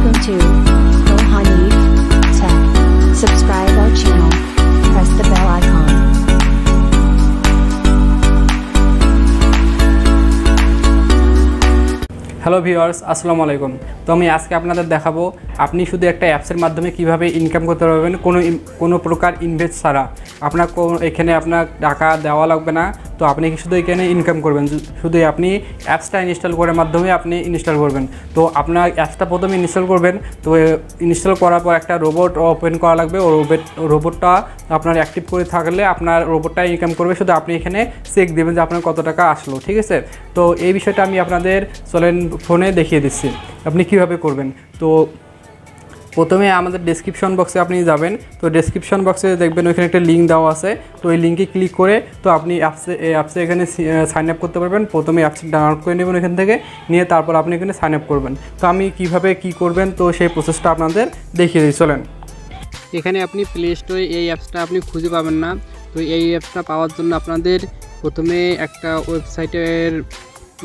Welcome to Rohanif Tech. Subscribe our channel. Press the bell icon. Hello viewers, আসসালামু আলাইকুম। তো আমি আজকে আপনাদের দেখাবো আপনি শুধু একটা অ্যাপসের মাধ্যমে কিভাবে ইনকাম করতে পারবেন কোনো প্রকার ইনভেস্ট ছাড়া। আপনার এখানে আপনার টাকা দেওয়া লাগবে না। তো আপনি শুধু এখানে ইনকাম করবেন, শুধু আপনি অ্যাপসটা ইনস্টল করার মাধ্যমে আপনি ইনস্টল করবেন। তো আপনার অ্যাপসটা প্রথমে ইনস্টল করবেন। তো ইনস্টল করার পর একটা রোবট ওপেন করা লাগবে। ও রোবটটা আপনার অ্যাক্টিভ করে থাকলে আপনার রোবটটা ইনকাম করবে। শুধু আপনি এখানে চেক দেবেন যে আপনার কত টাকা আসলো, ঠিক আছে। তো এই বিষয়টা আমি আপনাদের চলেন ফোনে দেখিয়ে দিচ্ছি আপনি কিভাবে করবেন। তো প্রথমে আমাদের ডেসক্রিপশন বক্সে আপনি যাবেন। তো ডেসক্রিপশন বক্সে দেখবেন ওইখানে একটা লিঙ্ক দেওয়া আছে। তো এই লিঙ্কে ক্লিক করে তো আপনি অ্যাপসে এখানে সাইন আপ করতে পারবেন। প্রথমে অ্যাপস ডাউনলোড করে নেবেন এখান থেকে, নিয়ে তারপর আপনি এখানে সাইন আপ করবেন। তো আমি কিভাবে কি করবেন তো সেই প্রসেসটা আপনাদের দেখিয়ে দিই, চলেন। এখানে আপনি প্লে স্টোরে এই অ্যাপসটা আপনি খুঁজে পাবেন না। তো এই অ্যাপসটা পাওয়ার জন্য আপনাদের প্রথমে একটা ওয়েবসাইটের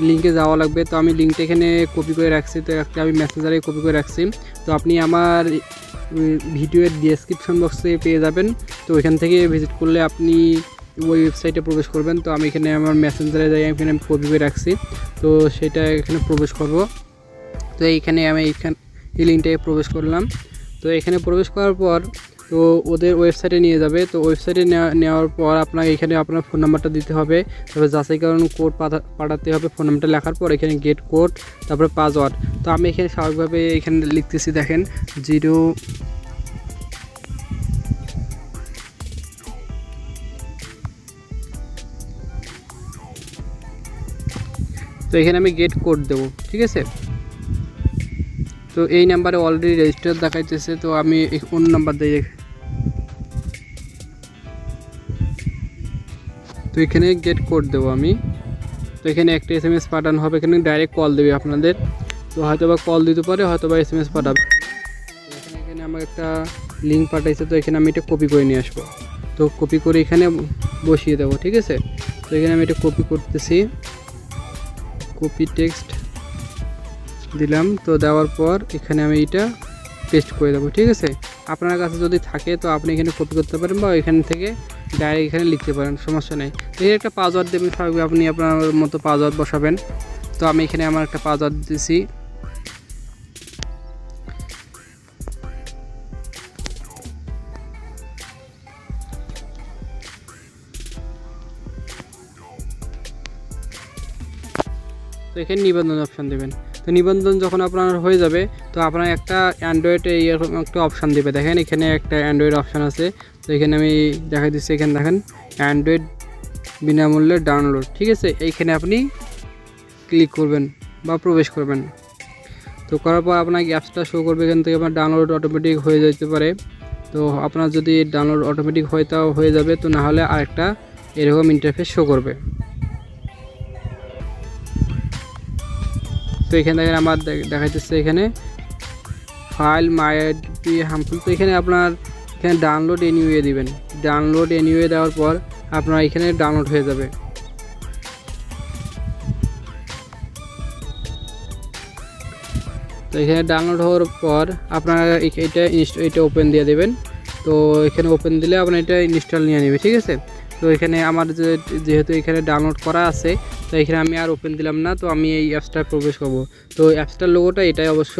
লিঙ্কে যাওয়া লাগবে। তো আমি লিঙ্কটা এখানে কপি করে রাখছি। তো একটা আমি মেসেঞ্জারে কপি করে রাখছি। তো আপনি আমার ভিডিওর ডেসক্রিপশন বক্সে পেয়ে যাবেন। তো ওইখান থেকে ভিজিট করলে আপনি ওই ওয়েবসাইটে প্রবেশ করবেন। তো আমি এখানে আমার মেসেঞ্জারে যাই, এখানে আমি কপি করে রাখছি। তো সেটা এখানে প্রবেশ করব। তো এইখানে আমি এই লিঙ্কটায় প্রবেশ করলাম। তো এখানে প্রবেশ করার পর তো ওদের ওয়েবসাইটে নিয়ে যাবে। তো ওয়েবসাইটে নেওয়ার পর আপনার এখানে আপনার ফোন নাম্বারটা দিতে হবে। তারপরে যাচাইকরণ কোড পাঠাতে হবে। ফোন নাম্বারটা লেখার পর এখানে গেট কোড, তারপরে পাসওয়ার্ড। তো আমি এখানে স্বাভাবিকভাবে এখানে লিখতেছি, দেখেন 0। তো এখানে আমি গেট কোড দেবো, ঠিক আছে। তো এই নাম্বারে অলরেডি রেজিস্টার দেখাইতেছে। তো আমি অন্য নাম্বার দিয়ে, তো এখানে গেট কোড দেবো আমি। তো এখানে একটা SMS পাঠানো হবে। এখানে ডাইরেক্ট কল দেবে আপনাদের। তো হয়তো বা কল দিতে পারে, হয়তো বা SMS পাঠাবে। তো এখানে আমার একটা লিঙ্ক পাঠাইছে। তো এখানে আমি এটা কপি করে নিয়ে আসবো। তো কপি করে এখানে বসিয়ে দেবো, ঠিক আছে। তো এখানে আমি এটা কপি করতেছি, কপি টেক্সট দিলাম। তো দেওয়ার পর এখানে আমি এটা পেস্ট করে দেবো, ঠিক আছে। আপনার কাছে যদি থাকে তো আপনি এখানে কপি করতে পারেন বা এখান থেকে ডাইরেক্ট এখানে লিখতে পারেন, সমস্যা নেই। তো এর একটা পাসওয়ার্ড দেবেন, স্বাভাবিক আপনি আপনার মতো পাসওয়ার্ড বসাবেন। তো আমি এখানে আমার একটা পাসওয়ার্ড দিয়েছি। তো এখানে নিবন্ধন অপশান দেবেন। তো নিবন্ধন যখন আপনার হয়ে যাবে তো আপনার একটা অ্যান্ড্রয়েডে এরকম একটা অপশান দেবে, দেখেন এখানে একটা অ্যান্ড্রয়েড অপশান আছে। তো এখানে আমি দেখা দিচ্ছি, এখানে দেখেন অ্যান্ড্রয়েড বিনামূল্যে ডাউনলোড, ঠিক আছে। এইখানে আপনি ক্লিক করবেন বা প্রবেশ করবেন। তো করার পর আপনার অ্যাপসটা শো করবে। এখান থেকে আপনার ডাউনলোড অটোমেটিক হয়ে যেতে পারে। তো আপনার যদি ডাউনলোড অটোমেটিক হয় তাও হয়ে যাবে, তো না হলে আরেকটা এরকম ইন্টারফেস শো করবে। তো এখানে দেখেন আমার দেখাইতেছে এখানে ফাইল মাইট বি হার্মফুল। তো এখানে আপনার এখানে ডাউনলোড এনিওয়ে দিবেন। ডাউনলোড এনিওয়ে দেওয়ার পর আপনার এখানে ডাউনলোড হয়ে যাবে। তো এখানে ডাউনলোড হওয়ার পর আপনারা এটা ওপেন দিয়ে দেবেন। তো এখানে ওপেন দিলে আপনার এটা ইনস্টল নিয়ে নেবে, ঠিক আছে। তো এখানে আমার যেহেতু এখানে ডাউনলোড করা আছে, তো এখানে আমি আর ওপেন দিলাম না। তো আমি এই অ্যাপসটায় প্রবেশ করব। তো অ্যাপসটার লোগোটা এটাই অবশ্য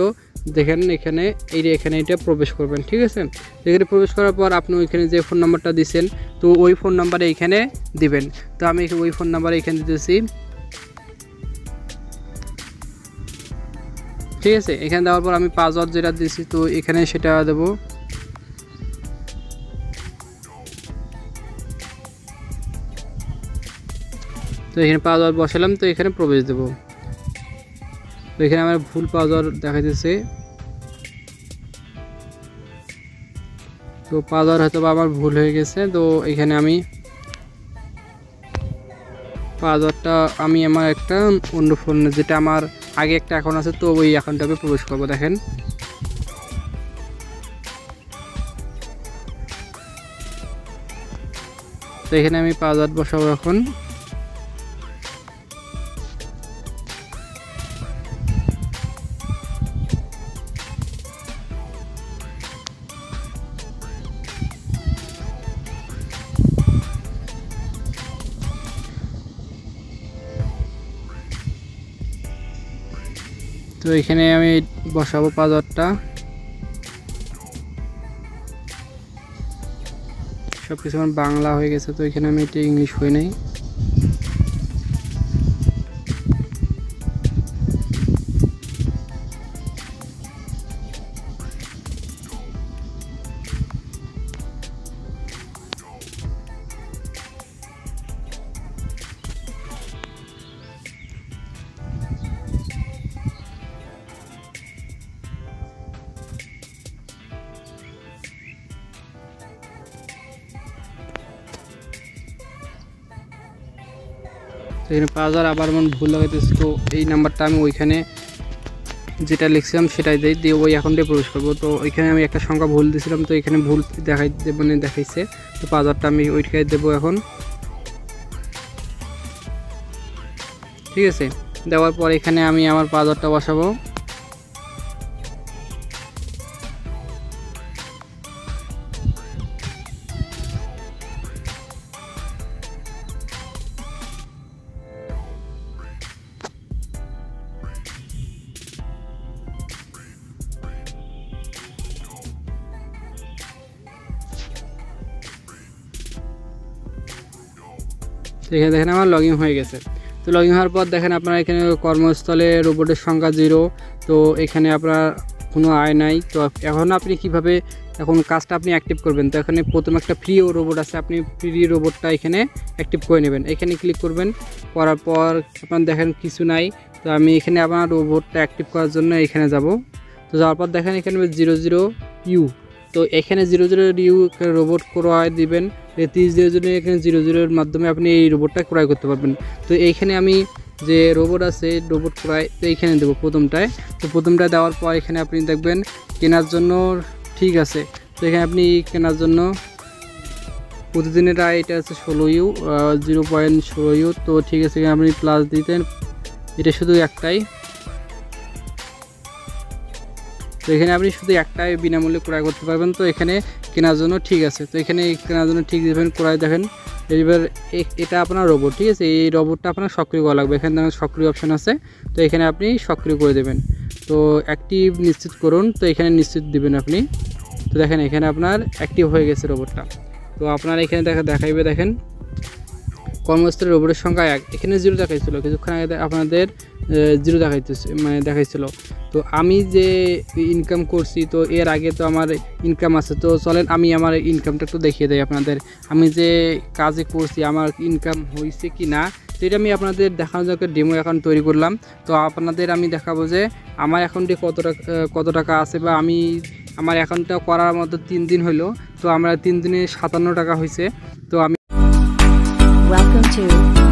দেখেন, এখানে এটা প্রবেশ করবেন, ঠিক আছে। এখানে প্রবেশ করার পর আপনি ওইখানে যে ফোন নাম্বারটা দিয়েছেন তো ওই ফোন নাম্বারে এইখানে দিবেন। তো আমি ওই ফোন নাম্বারে এখানে দিতেছি, ঠিক আছে। এখানে দেওয়ার পর আমি পাসওয়ার্ড যেটা দিয়েছি তো এখানে সেটা দেবো। তো এখানে পাসওয়ার্ড বসালাম। তো এখানে প্রবেশ দেব। তো এখানে আমার ভুল পাসওয়ার্ড দেখাইতেছে। তো পাসওয়ার্ড হয়তো বা আমার ভুল হয়ে গেছে। তো এখানে আমি পাসওয়ার্ডটা আমার একটা অন্য ফোন, যেটা আমার আগে একটা অ্যাকাউন্ট আছে, তো ওই অ্যাকাউন্টটাকে প্রবেশ করব। দেখেন তো এখানে আমি পাসওয়ার্ড বসাবো এখন। তো এখানে আমি বসাবো পাসওয়ার্ডটা। সব কিছু আমার বাংলা হয়ে গেছে, তো এখানে আমি এটা ইংলিশ হয়ে নাই। তো এখানে পাসওয়ার্ড আবার আমার ভুল লাগাইতেছে, তো এই নাম্বারটা আমি ওইখানে যেটা লিখছিলাম সেটাই দিয়ে ওই অ্যাকাউন্টে প্রবেশ করবো। তো ওইখানে আমি একটা সংখ্যা ভুল দিয়েছিলাম, তো এখানে ভুল দেখাইছে। তো পাসওয়ার্ডটা আমি ওইটাই দেবো এখন। ঠিক আছে, দেওয়ার পর এখানে আমি আমার পাসওয়ার্ডটা বসাবো। তো এখানে দেখেন আমার লগ ইন হয়ে গেছে। তো লগ ইন হওয়ার পর দেখেন আপনার এখানে কর্মস্থলে রোবটের সংখ্যা 0। তো এখানে আপনার কোনো আয় নাই। তো এখন আপনি কিভাবে এখন কাজটা আপনি অ্যাক্টিভ করবেন, তো এখানে প্রথম একটা ফ্রি রোবট আছে, আপনি ফ্রি রোবটটা এখানে অ্যাক্টিভ করে নেবেন। এখানে ক্লিক করবেন, করার পর আপনার দেখেন কিছু নাই। তো আমি এখানে আমার রোবটটা অ্যাক্টিভ করার জন্য এখানে যাব। তো যাওয়ার পর দেখেন এখানে 00U। তো এখানে 00U রোবট ক্রয় দিবেন 30 দিনের জন্য। এখানে 00-এর মাধ্যমে আপনি এই রোবটটা ক্রয় করতে পারবেন। তো এইখানে আমি যে রোবট আছে রোবট ক্রয়, তো এইখানে দেবো প্রথমটায়। তো প্রথমটা দেওয়ার পর এখানে আপনি দেখবেন কেনার জন্য ঠিক আছে। তো এখানে আপনি কেনার জন্য প্রতিদিনের আয় এটা আছে 16U 0.16U। তো ঠিক আছে, এখানে আপনি প্লাস দিতেন, এটা শুধু একটাই। তো এখানে আপনি শুধু একটাই বিনামূল্যে ক্রয় করতে পারবেন। তো এখানে কেনার জন্য ঠিক আছে, তো এখানে কেনার জন্য ঠিক দেবেন, ক্রয় দেখেন। এবার এটা আপনার রোবট, ঠিক আছে, এই রোবটটা আপনার সক্রিয় করা লাগবে। এখানে দেখেন সক্রিয় অপশান আছে, তো এখানে আপনি সক্রিয় করে দেবেন। তো অ্যাক্টিভ নিশ্চিত করুন, তো এখানে নিশ্চিত দিবেন আপনি। তো দেখেন এখানে আপনার অ্যাক্টিভ হয়ে গেছে রোবটটা। তো আপনার এখানে দেখাইবে দেখেন কর্মস্থলের রোবটের সংখ্যা 1। এখানে 0 দেখাইছিল, কিছুক্ষণ আগে আপনাদের 0 দেখাইছিল। তো আমি যে ইনকাম করছি, তো এর আগে তো আমার ইনকাম আছে। তো চলেন আমি আমার ইনকামটা একটু দেখিয়ে দেই আপনাদের। আমি যে কাজে করছি আমার ইনকাম হয়েছে কি না, তো এটা আমি আপনাদের দেখানোর জন্য ডেমো অ্যাকাউন্ট তৈরি করলাম। তো আপনাদের আমি দেখাবো যে আমার অ্যাকাউন্টে কত টাকা আছে, বা আমি আমার অ্যাকাউন্টটা করার মতো 3 দিন হলো। তো আমরা 3 দিনে 57 টাকা হয়েছে। তো আমি Welcome to